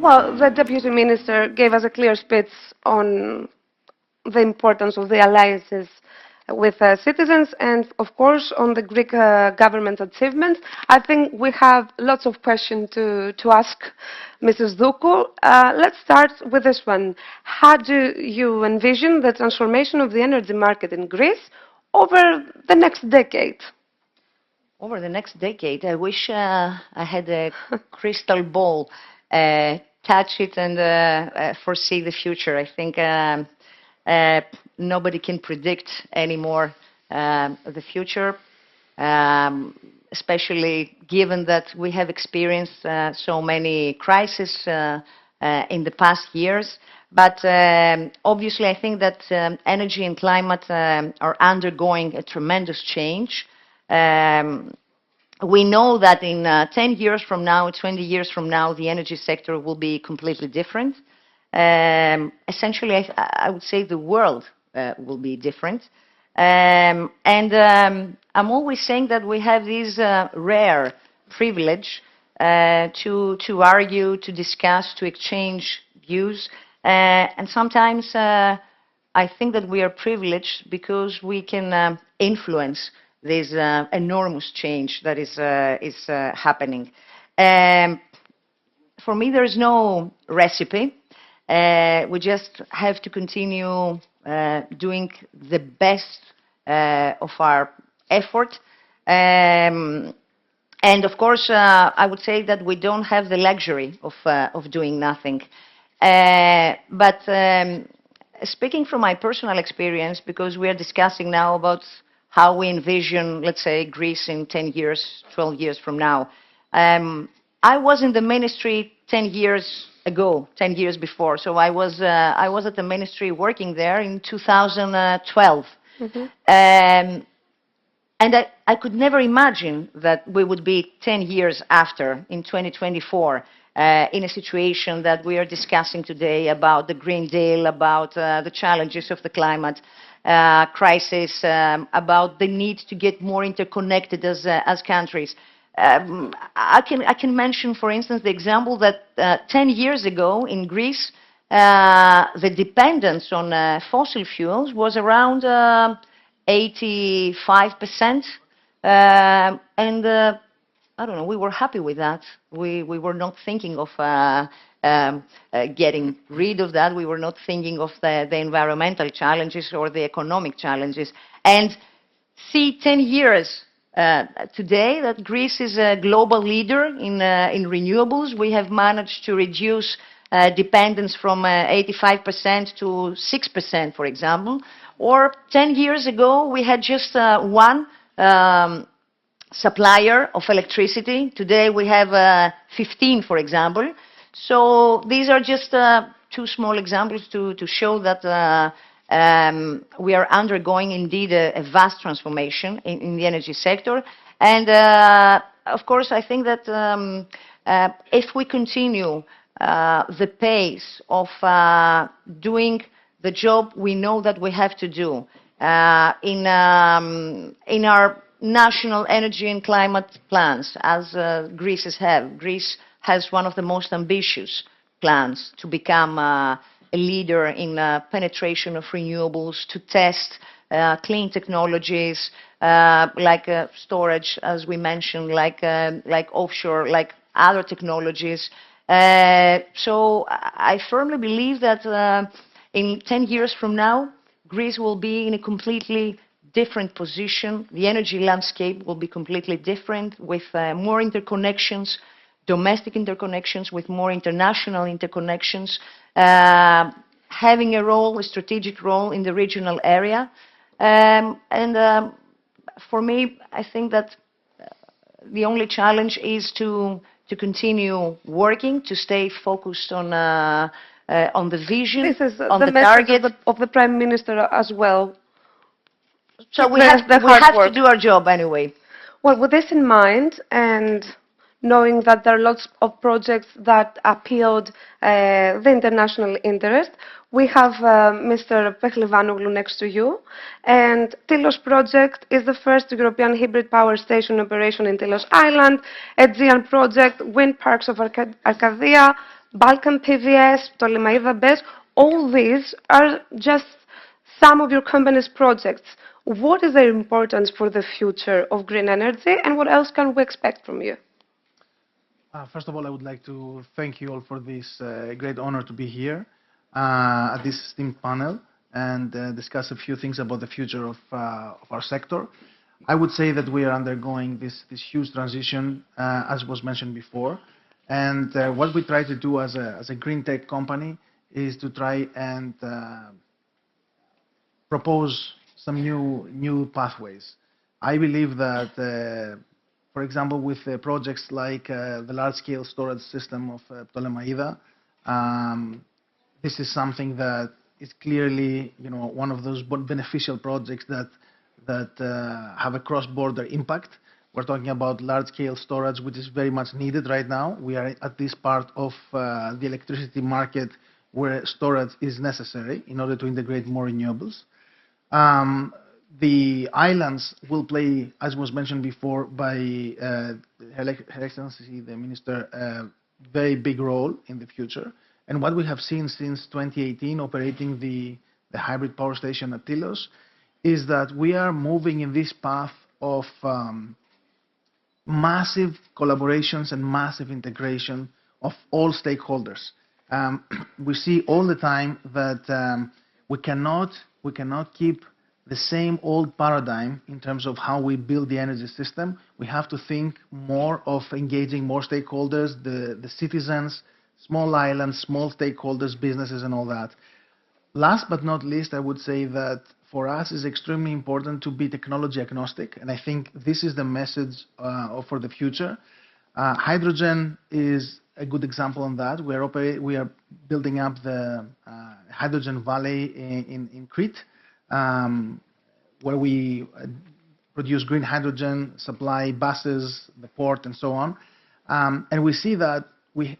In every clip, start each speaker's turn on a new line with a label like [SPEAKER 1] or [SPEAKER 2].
[SPEAKER 1] Well, the Deputy Minister gave us a clear speech on the importance of the alliances with citizens and, of course, on the Greek government achievements. I think we have lots of questions to ask Mrs. Sdoukou. Let's start with this one. How do you envision the transformation of the energy market in Greece over the next decade?
[SPEAKER 2] Over the next decade, I wish I had a crystal ball, touch it and foresee the future. I think nobody can predict anymore the future, especially given that we have experienced so many crises in the past years. But obviously, I think that energy and climate are undergoing a tremendous change. We know that in 10 years from now, 20 years from now, the energy sector will be completely different. Essentially, I would say the world will be different. I'm always saying that we have this rare privilege to argue, to discuss, to exchange views. And sometimes I think that we are privileged because we can influence this enormous change that is happening. For me, there is no recipe. We just have to continue doing the best of our effort. And of course, I would say that we don't have the luxury of doing nothing. But speaking from my personal experience, because we are discussing now about how we envision, let's say, Greece in 10 years, 12 years from now. I was in the ministry 10 years ago, 10 years before. So I was at the ministry working there in 2012. Mm-hmm. And I could never imagine that we would be 10 years after, in 2024, in a situation that we are discussing today about the Green Deal, about the challenges of the climate crisis, about the need to get more interconnected as countries. I can mention, for instance, the example that 10 years ago in Greece, the dependence on fossil fuels was around 85%. And I don't know, we were happy with that. We were not thinking of getting rid of that. We were not thinking of the environmental challenges or the economic challenges. And see, 10 years today that Greece is a global leader in renewables. We have managed to reduce dependence from 85% to 6%, for example. Or 10 years ago, we had just one supplier of electricity. Today, we have 15, for example. So these are just two small examples to show that we are undergoing indeed a vast transformation in the energy sector. And of course, I think that if we continue the pace of doing the job we know that we have to do in our national energy and climate plans, as Greece has one of the most ambitious plans to become a leader in penetration of renewables, to test clean technologies like storage, as we mentioned, like offshore, like other technologies. So I firmly believe that in 10 years from now, Greece will be in a completely different position. The energy landscape will be completely different, with more interconnections, domestic interconnections, with more international interconnections, having a strategic role in the regional area. For me, I think that the only challenge is to continue working, to stay focused on the vision,
[SPEAKER 1] this is
[SPEAKER 2] on
[SPEAKER 1] the
[SPEAKER 2] target
[SPEAKER 1] of the Prime Minister as well.
[SPEAKER 2] So we have to do our job anyway.
[SPEAKER 1] Well, with this in mind, and knowing that there are lots of projects that appealed the international interest, we have Mr. Pechlivanoglou next to you. And Tilos project is the first European hybrid power station operation in Tilos Island, Aegean project, wind parks of Arcadia, Balkan PVS, Ptolemaida BES, all these are just some of your company's projects. What is their importance for the future of green energy, and what else can we expect from you?
[SPEAKER 3] First of all, I would like to thank you all for this great honor to be here at this esteemed panel and discuss a few things about the future of our sector. I would say that we are undergoing this huge transition, as was mentioned before. And what we try to do as a green tech company is to try and propose some new pathways. I believe that, for example, with projects like the large-scale storage system of Ptolemaida, this is something that is clearly, one of those beneficial projects that have a cross-border impact. We're talking about large-scale storage, which is very much needed right now. We are at this part of the electricity market where storage is necessary in order to integrate more renewables. The islands will play, as was mentioned before by Her Excellency, the Minister, a very big role in the future. And what we have seen since 2018 operating the hybrid power station at Tilos is that we are moving in this path of massive collaborations and massive integration of all stakeholders. We see all the time that we cannot keep the same old paradigm in terms of how we build the energy system. We have to think more of engaging more stakeholders, the citizens, small islands, small stakeholders, businesses, and all that. Last but not least, I would say that for us it's extremely important to be technology agnostic, and I think this is the message for the future. Hydrogen is a good example on that. We are building up the Hydrogen Valley in Crete, where we produce green hydrogen, supply buses, the port, and so on. And we see that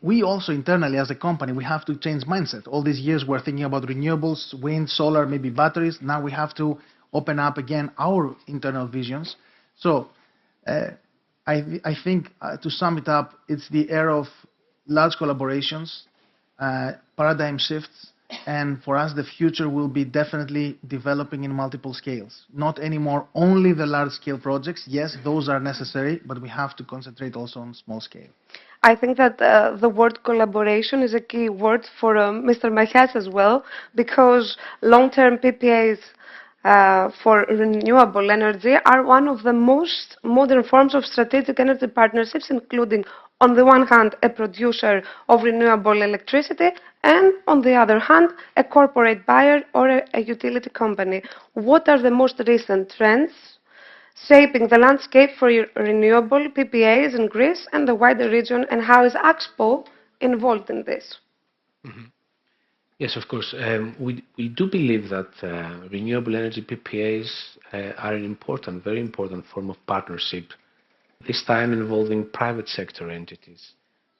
[SPEAKER 3] we also internally as a company, we have to change mindset. All these years we're thinking about renewables, wind, solar, maybe batteries. Now we have to open up again our internal visions. So I think to sum it up, it's the era of large collaborations, paradigm shifts, and for us the future will be definitely developing in multiple scales. Not anymore only the large scale projects. Yes, those are necessary, but we have to concentrate also on small scale.
[SPEAKER 1] I think that the word collaboration is a key word for Mr. Machias as well, because long-term PPAs for renewable energy are one of the most modern forms of strategic energy partnerships, including, on the one hand, a producer of renewable electricity, and on the other hand, a corporate buyer or a utility company. What are the most recent trends shaping the landscape for renewable PPAs in Greece and the wider region, and how is Axpo involved in this?
[SPEAKER 4] Mm-hmm. Yes, of course. We do believe that renewable energy PPAs are an important, very important form of partnership, this time involving private sector entities.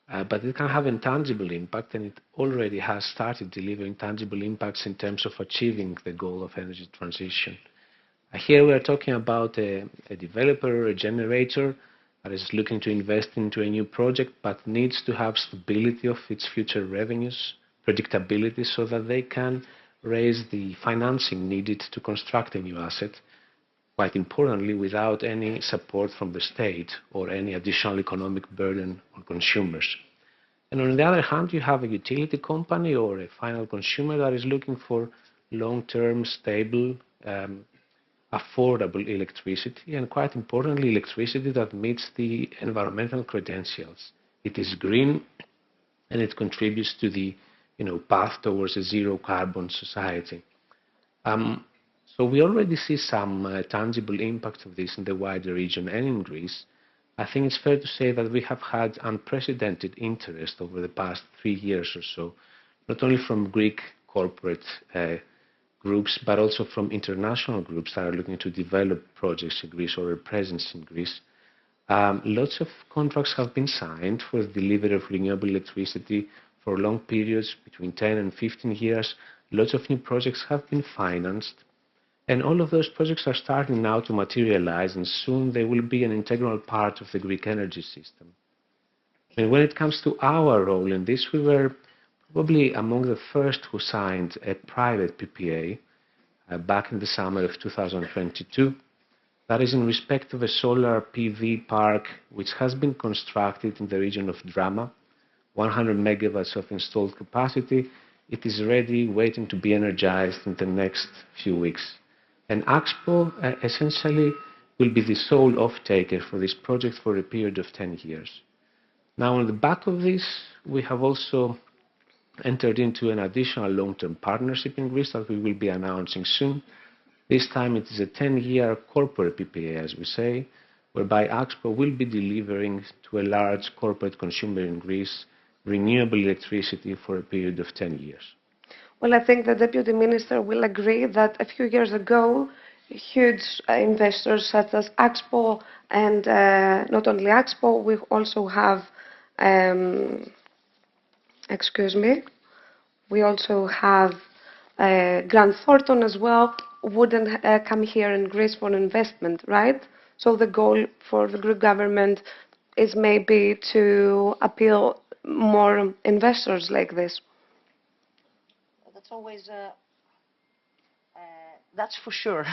[SPEAKER 4] But it can have a tangible impact, and it already has started delivering tangible impacts in terms of achieving the goal of energy transition. Here we are talking about a developer or a generator that is looking to invest into a new project but needs to have stability of its future revenues, predictability, so that they can raise the financing needed to construct a new asset, quite importantly, without any support from the state or any additional economic burden on consumers. And on the other hand, you have a utility company or a final consumer that is looking for long-term, stable, affordable electricity, and quite importantly, electricity that meets the environmental credentials. It is green, and it contributes to the path towards a zero-carbon society. So we already see some tangible impact of this in the wider region and in Greece. I think it's fair to say that we have had unprecedented interest over the past 3 years or so, not only from Greek corporate groups, but also from international groups that are looking to develop projects in Greece or a presence in Greece. Lots of contracts have been signed for the delivery of renewable electricity for long periods, between 10 and 15 years. Lots of new projects have been financed. And all of those projects are starting now to materialize, and soon they will be an integral part of the Greek energy system. And when it comes to our role in this, we were probably among the first who signed a private PPA back in the summer of 2022. That is in respect of a solar PV park which has been constructed in the region of Drama, 100 megawatts of installed capacity. It is ready, waiting to be energized in the next few weeks. And Axpo essentially will be the sole off-taker for this project for a period of 10 years. Now, on the back of this, we have also entered into an additional long-term partnership in Greece that we will be announcing soon. This time it is a 10-year corporate PPA, as we say, whereby Axpo will be delivering to a large corporate consumer in Greece renewable electricity for a period of 10 years.
[SPEAKER 1] Well, I think the Deputy Minister will agree that a few years ago, huge investors such as Axpo and not only Axpo, we also have, we also have Grant Thornton as well, wouldn't come here in Greece for investment, right? So the goal for the Greek government is maybe to appeal more investors like this.
[SPEAKER 2] That's always, that's for sure.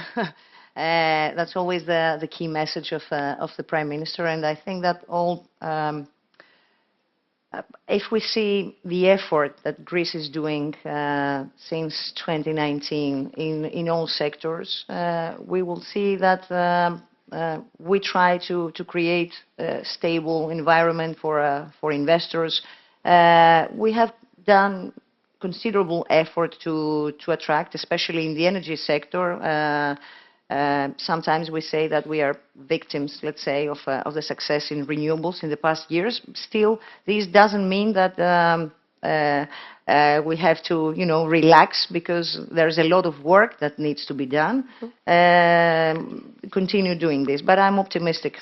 [SPEAKER 2] That's always the key message of the Prime Minister, and I think that all, if we see the effort that Greece is doing since 2019 in all sectors, we will see that we try to create a stable environment for investors. We have done considerable effort to attract, especially in the energy sector. Sometimes we say that we are victims, let's say, of the success in renewables in the past years. Still, this doesn't mean that we have to, relax, because there's a lot of work that needs to be done. Continue doing this, but I'm optimistic.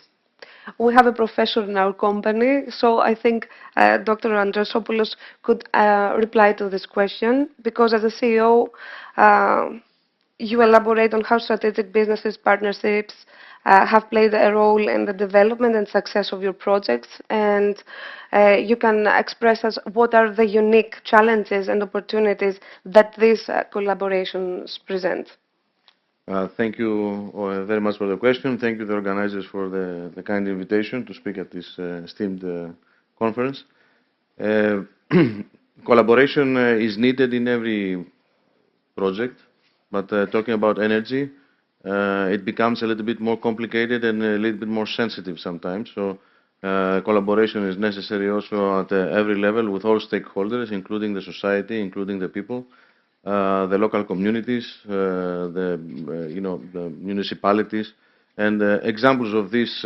[SPEAKER 1] We have a professor in our company, so I think Dr. Andriosopoulos could reply to this question, because as a CEO, you elaborate on how strategic businesses partnerships have played a role in the development and success of your projects, and you can express us what are the unique challenges and opportunities that these collaborations present.
[SPEAKER 5] Thank you very much for the question. Thank you to the organizers for the kind invitation to speak at this esteemed conference. Collaboration is needed in every project, but talking about energy, it becomes a little bit more complicated and a little bit more sensitive sometimes. So collaboration is necessary also at every level with all stakeholders, including the society, including the people. The local communities, the municipalities, and examples of these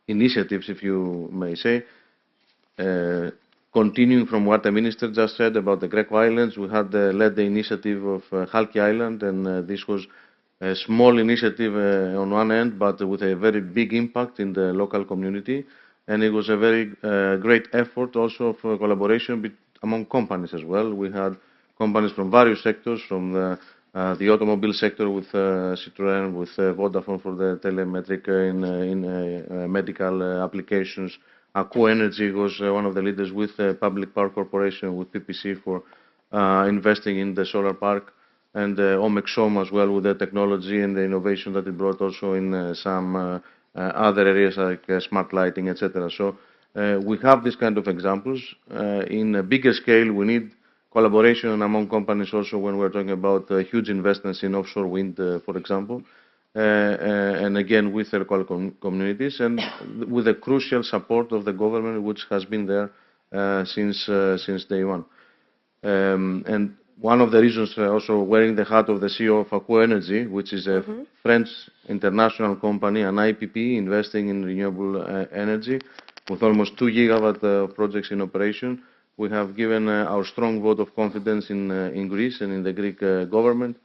[SPEAKER 5] initiatives, if you may say, continuing from what the Minister just said about the Greek Islands, we had led the initiative of Halki Island, and this was a small initiative on one end, but with a very big impact in the local community, and it was a very great effort also of collaboration among companies as well. We had companies from various sectors, from the automobile sector with Citroën, with Vodafone for the telemetric in medical applications. Akuo Energy was one of the leaders with Public Power Corporation, with PPC for investing in the solar park, and Omexom as well with the technology and the innovation that it brought also in some other areas like smart lighting, etc. So we have this kind of examples. In a bigger scale, we need collaboration among companies also when we're talking about huge investments in offshore wind, for example. And again with the local communities, and with the crucial support of the government, which has been there since day one. And one of the reasons also wearing the hat of the CEO of Akuo Energy, which is a French international company, an IPP investing in renewable energy, with almost 2 gigawatt of projects in operation. We have given our strong vote of confidence in Greece and in the Greek government.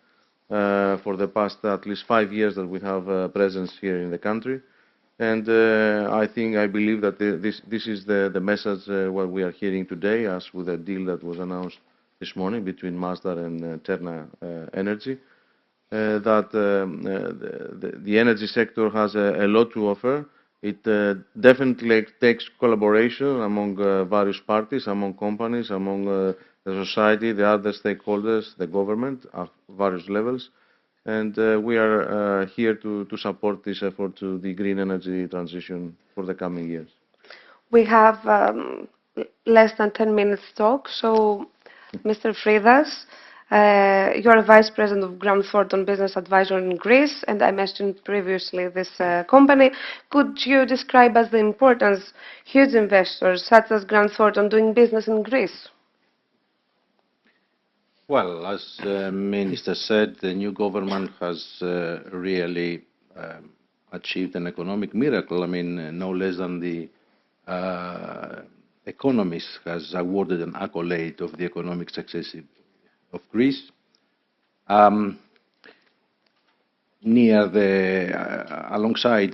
[SPEAKER 5] For the past at least 5 years that we have presence here in the country, and I believe that this is the message what we are hearing today, as with the deal that was announced this morning between Masdar and Terna Energy, that the energy sector has a lot to offer, It definitely takes collaboration among various parties, among companies, among the society, the other stakeholders, the government at various levels. And we are here to support this effort to the green energy transition for the coming years.
[SPEAKER 1] We have less than 10 minutes talk, so Mr. Fridas, you are Vice President of Grant Thornton Business Advisor in Greece, and I mentioned previously this company. Could you describe as the importance huge investors such as Grant Thornton doing business in Greece?
[SPEAKER 6] Well, as the Minister said, the new government has really achieved an economic miracle. I mean, no less than the Economist has awarded an accolade of the economic success of Greece. Alongside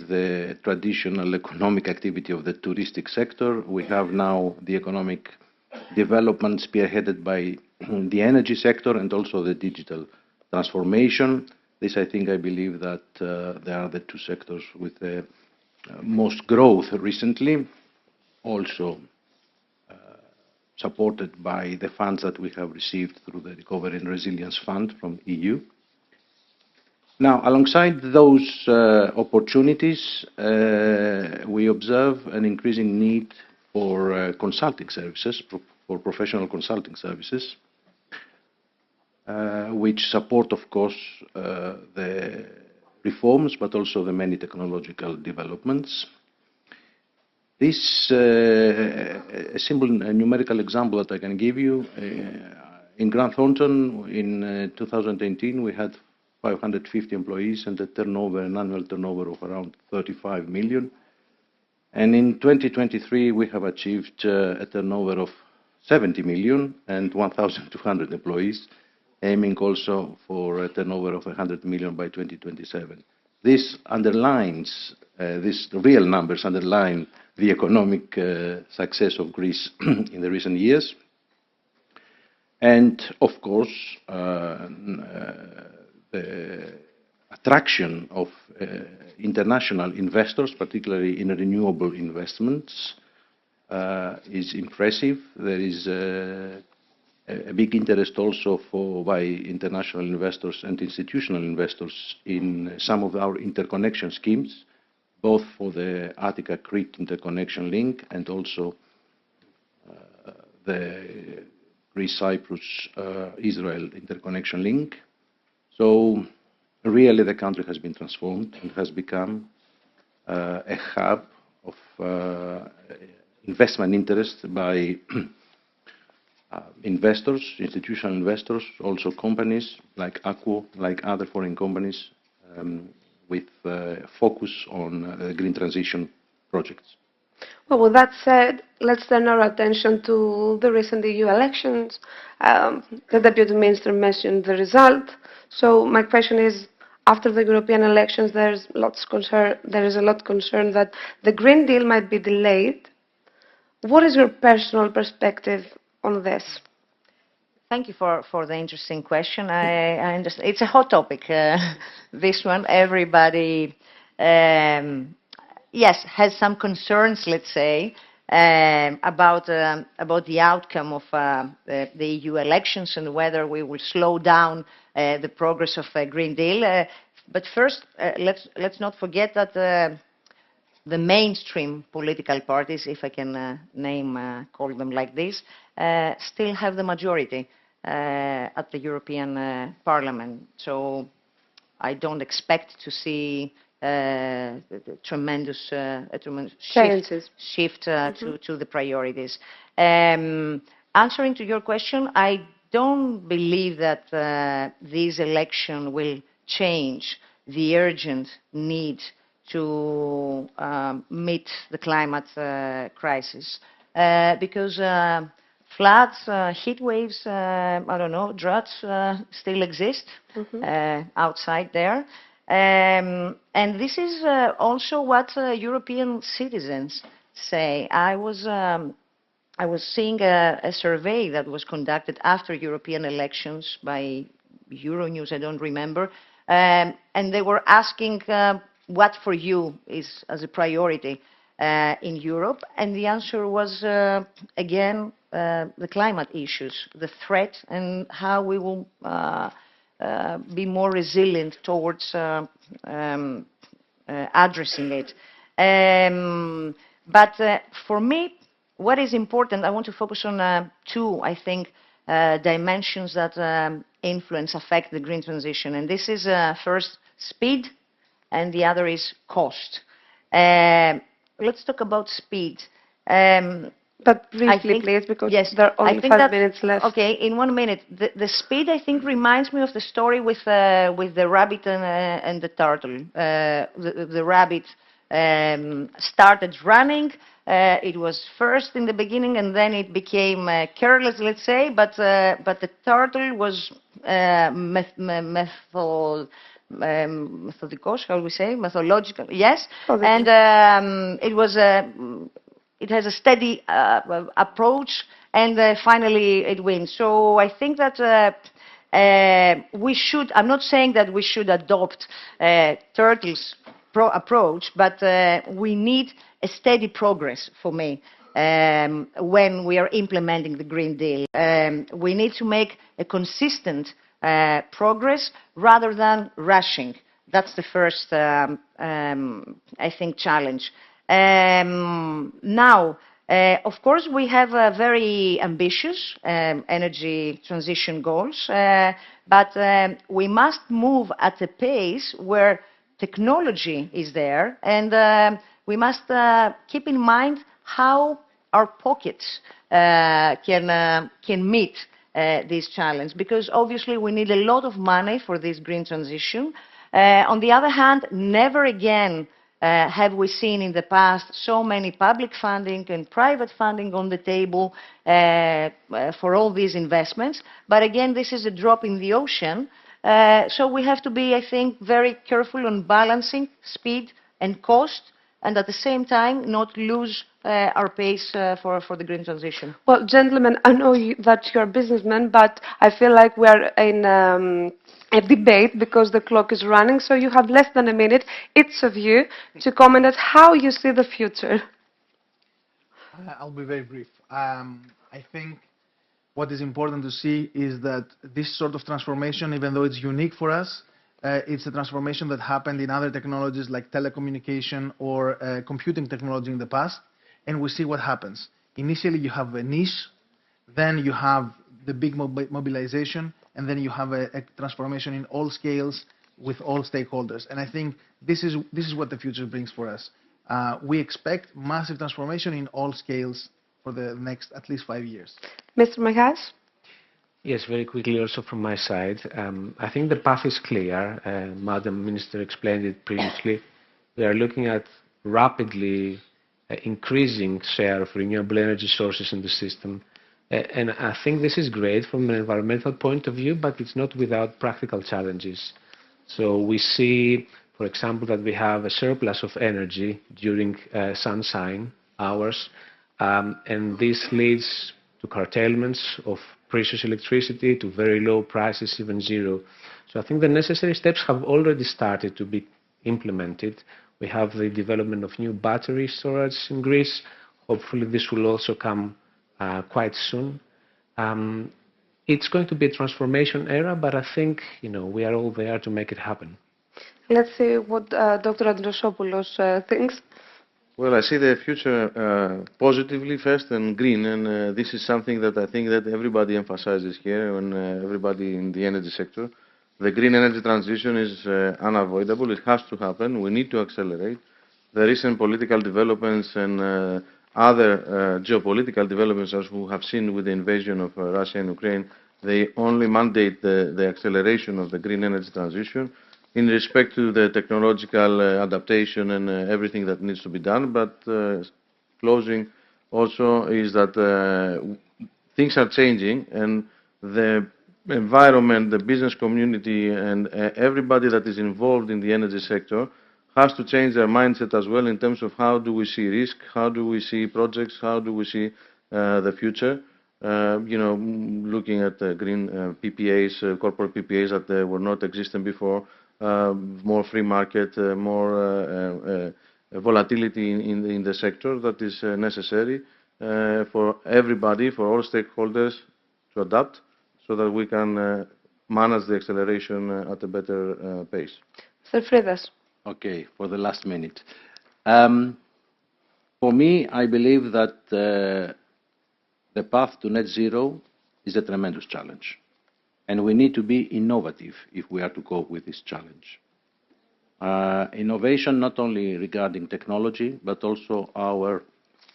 [SPEAKER 6] the traditional economic activity of the touristic sector, we have now the economic development spearheaded by the energy sector and also the digital transformation. This, I believe that they are the two sectors with the most growth recently, also supported by the funds that we have received through the Recovery and Resilience Fund from EU. Now, alongside those opportunities, we observe an increasing need for consulting services, for professional consulting services, which support, of course, the reforms, but also the many technological developments. This, a simple numerical example that I can give you, in Grant Thornton in 2018 we had 550 employees and an annual turnover of around 35 million. And in 2023 we have achieved a turnover of 70 million and 1,200 employees, aiming also for a turnover of 100 million by 2027. This underlines, these real numbers underline the economic success of Greece in the recent years. And of course, the attraction of international investors, particularly in renewable investments, is impressive. There is a big interest also by international investors and institutional investors in some of our interconnection schemes, both for the Attica-Crete interconnection link and also the Greece-Cyprus-Israel interconnection link. So really the country has been transformed and has become a hub of investment interest by investors, institutional investors, also companies like Akuo, like other foreign companies, with focus on green transition projects.
[SPEAKER 1] Well, with that said, let's turn our attention to the recent EU elections. The Deputy Minister mentioned the result. So my question is, after the European elections, there is a lot of concern that the Green Deal might be delayed. What is your personal perspective on this?
[SPEAKER 2] Thank you for the interesting question. I understand. It's a hot topic, this one. Everybody, yes, has some concerns, let's say, about the outcome of the EU elections and whether we will slow down the progress of a Green Deal. But first, let's not forget that the mainstream political parties, if I can call them like this, still have the majority at the European Parliament. So I don't expect to see a tremendous shift to the priorities. Answering to your question, I don't believe that this election will change the urgent need to meet the climate crisis, because floods, heat waves, I don't know, droughts still exist outside there. And this is also what European citizens say. I was seeing a survey that was conducted after European elections by Euronews, I don't remember, and they were asking what for you is as a priority in Europe? And the answer was, again, the climate issues, the threat, and how we will be more resilient towards addressing it. But for me, what is important, I want to focus on two, I think, dimensions that affect the green transition. And this is first speed, and the other is cost. Let's talk about speed.
[SPEAKER 1] But briefly, please, because
[SPEAKER 2] yes,
[SPEAKER 1] there are only 5 minutes left.
[SPEAKER 2] Okay, in 1 minute. The speed, I think, reminds me of the story with the rabbit and the turtle. The rabbit started running. It was first in the beginning, and then it became careless, let's say. But the turtle was methodological, yes. And it has a steady approach, and finally it wins. So I think that we should, I'm not saying that we should adopt turtles' approach, but we need a steady progress for me when we are implementing the Green Deal. We need to make a consistent progress rather than rushing. That's the first, I think, challenge. Now, of course, we have very ambitious energy transition goals, but we must move at a pace where technology is there, and we must keep in mind how our pockets can meet this challenge, because obviously we need a lot of money for this green transition. On the other hand, never again have we seen in the past so many public funding and private funding on the table for all these investments. But again, this is a drop in the ocean. So we have to be, I think, very careful on balancing speed and cost, and at the same time not lose our pace for the green transition.
[SPEAKER 1] Well, gentlemen, I know that you're businessmen, but I feel like we're in a debate because the clock is running, so you have less than a minute, each of you, to comment on how you see the future.
[SPEAKER 3] I'll be very brief. I think what is important to see is that this sort of transformation, even though it's unique for us, it's a transformation that happened in other technologies like telecommunication or computing technology in the past, and we see what happens. Initially, you have a niche, then you have the big mobilization, and then you have a transformation in all scales with all stakeholders. And I think this is what the future brings for us. We expect massive transformation in all scales for the next at least 5 years.
[SPEAKER 1] Mr. Machias?
[SPEAKER 4] Yes, very quickly also from my side. I think the path is clear. Madam Minister explained it previously. We are looking at rapidly increasing share of renewable energy sources in the system. And I think this is great from an environmental point of view, but it's not without practical challenges. So we see, for example, that we have a surplus of energy during sunshine hours, and this leads to curtailments of precious electricity, to very low prices, even zero. So I think the necessary steps have already started to be implemented. We have the development of new battery storage in Greece. Hopefully this will also come quite soon. It's going to be a transformation era, but I think we are all there to make it happen.
[SPEAKER 1] Let's see what Dr. Andriosopoulos thinks.
[SPEAKER 5] Well, I see the future positively first and green, and this is something that I think that everybody emphasizes here, and everybody in the energy sector. The green energy transition is unavoidable. It has to happen. We need to accelerate. The recent political developments and other geopolitical developments, as we have seen with the invasion of Russia and Ukraine, they only mandate the acceleration of the green energy transition in respect to the technological adaptation and everything that needs to be done. But closing also is that things are changing, and the environment, the business community, and everybody that is involved in the energy sector has to change their mindset as well in terms of how do we see risk, how do we see projects, how do we see the future. Looking at green PPAs, corporate PPAs that were not existent before, more free market, more volatility in the sector that is necessary for everybody, for all stakeholders to adapt so that we can manage the acceleration at a better pace.
[SPEAKER 1] Mr. Fridas.
[SPEAKER 6] Okay, for the last minute. For me, I believe that the path to net zero is a tremendous challenge. And we need to be innovative if we are to cope with this challenge. Innovation not only regarding technology, but also our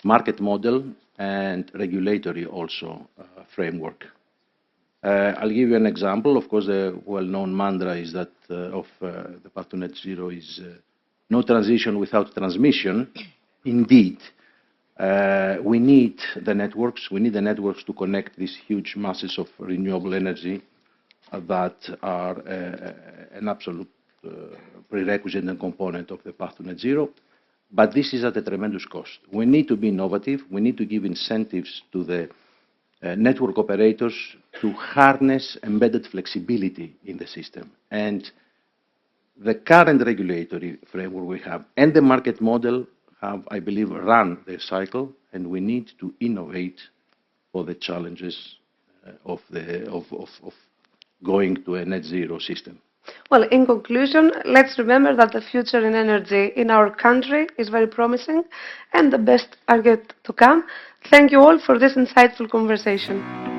[SPEAKER 6] market model and regulatory also framework. I'll give you an example. Of course, the well-known mantra is that of the path to net zero is no transition without transmission. Indeed, we need the networks. We need the networks to connect these huge masses of renewable energy that are an absolute prerequisite and component of the path to net zero. But this is at a tremendous cost. We need to be innovative. We need to give incentives to the network operators to harness embedded flexibility in the system. And the current regulatory framework we have and the market model have, I believe, run their cycle, and we need to innovate for the challenges of going to a net zero system.
[SPEAKER 1] Well, in conclusion, let's remember that the future in energy in our country is very promising and the best are yet to come. Thank you all for this insightful conversation.